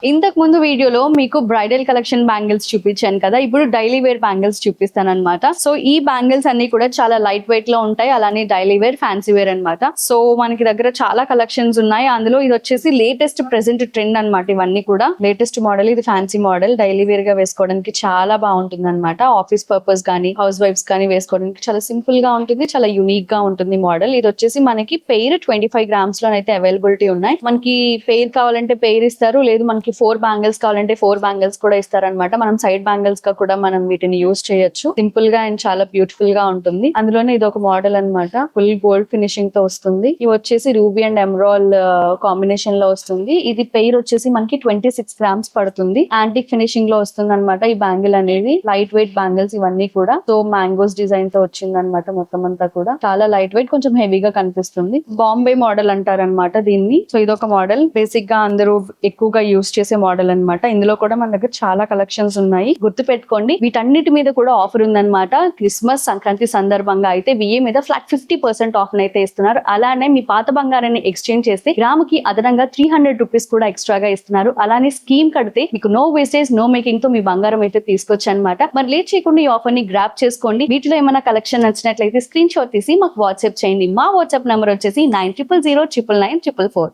ఇంతకు ముందు వీడియోలో మీకు బ్రైడల్ కలెక్షన్ బ్యాంగిల్స్ చూపించాను కదా, ఇప్పుడు డైలీ వేర్ బ్యాంగిల్స్ చూపిస్తాను అనమాట. సో ఈ బ్యాంగిల్స్ అన్ని కూడా చాలా లైట్ వెయిట్ లో ఉంటాయి, అలానే డైలీ వేర్, ఫ్యాన్సీ వేర్ అనమాట. సో మనకి దగ్గర చాలా కలెక్షన్స్ ఉన్నాయి. అందులో ఇది వచ్చేసి లేటెస్ట్ ప్రెసెంట్ ట్రెండ్ అనమాట. ఇవన్నీ కూడా లేటెస్ట్ మోడల్. ఇది ఫ్యాన్సీ మోడల్, డైలీ వేర్ గా వేసుకోవడానికి చాలా బాగుంటుంది అనమాట. ఆఫీస్ పర్పస్ కానీ హౌస్ వైఫ్స్ కానీ వేసుకోవడానికి చాలా సింపుల్ గా ఉంటుంది, చాలా యూనిక్ గా ఉంటుంది మోడల్. ఇది వచ్చేసి మనకి పెయిర్ 25 grams లో అయితే అవైలబిలిటీ ఉన్నాయి. మనకి పెయిర్ కావాలంటే పెయిర్ ఇస్తారు, లేదు మనకి 4 బ్యాంగిల్స్ కావాలంటే 4 బ్యాంగిల్స్ కూడా ఇస్తారనమాట. మనం సైడ్ బ్యాంగిల్స్ గా కూడా మనం వీటిని యూజ్ చేయొచ్చు. సింపుల్ గా అండ్ చాలా బ్యూటిఫుల్ గా ఉంటుంది. అందులోనే ఇది ఒక మోడల్ అనమాట, ఫుల్ గోల్డ్ ఫినిషింగ్ తో వస్తుంది. ఇవి వచ్చేసి రూబీ అండ్ ఎమరాల్ కాంబినేషన్ లో వస్తుంది. ఇది పెయిర్ వచ్చేసి మనకి 26 grams పడుతుంది. యాంటిక్ ఫినిషింగ్ లో వస్తుంది అనమాట ఈ బ్యాంగిల్ అనేది. లైట్ వెయిట్ బ్యాంగిల్స్ ఇవన్నీ కూడా. సో మ్యాంగోస్ డిజైన్ తో వచ్చింది అనమాట. మొత్తం అంతా కూడా చాలా లైట్ వెయిట్, కొంచెం హెవీగా కనిపిస్తుంది. బాంబే మోడల్ అంటారనమాట దీన్ని. సో ఇదొక మోడల్, బేసిక్ గా అందరూ ఎక్కువగా యూజ్ చేసే మోడల్ అన్నమాట. ఇందులో కూడా మన దగ్గర చాలా కలెక్షన్స్ ఉన్నాయి, గుర్తు పెట్టుకోండి. వీటన్నిటి మీద కూడా ఆఫర్ ఉందన్నమాట. క్రిస్మస్, సంక్రాంతి సందర్భంగా అయితే విఏ మీద ఫ్లాట్ 50% ఆఫ్ అయితే ఇస్తున్నారు. అలానే మీ పాత బంగారాన్ని ఎక్స్చేంజ్ చేస్తే గ్రాముకి అదనంగా 300 రూపీస్ కూడా ఎక్స్ట్రాగా ఇస్తున్నారు. అలానే స్కీమ్ కడితే మీకు నో వేస్టేజ్, నో మేకింగ్ తో మీ బంగారం అయితే తీసుకోవచ్చు అనమాట. మరి లేట్ చేయకుండా ఈ ఆఫర్ ని గ్రాప్ చేసుకోండి. వీటిలో ఏమైనా కలెక్షన్ నచ్చినట్లయితే స్క్రీన్ షాట్ తీసి మాకు వాట్సాప్ చేయండి. మా వాట్సాప్ నెంబర్ వచ్చేసి 9000099944.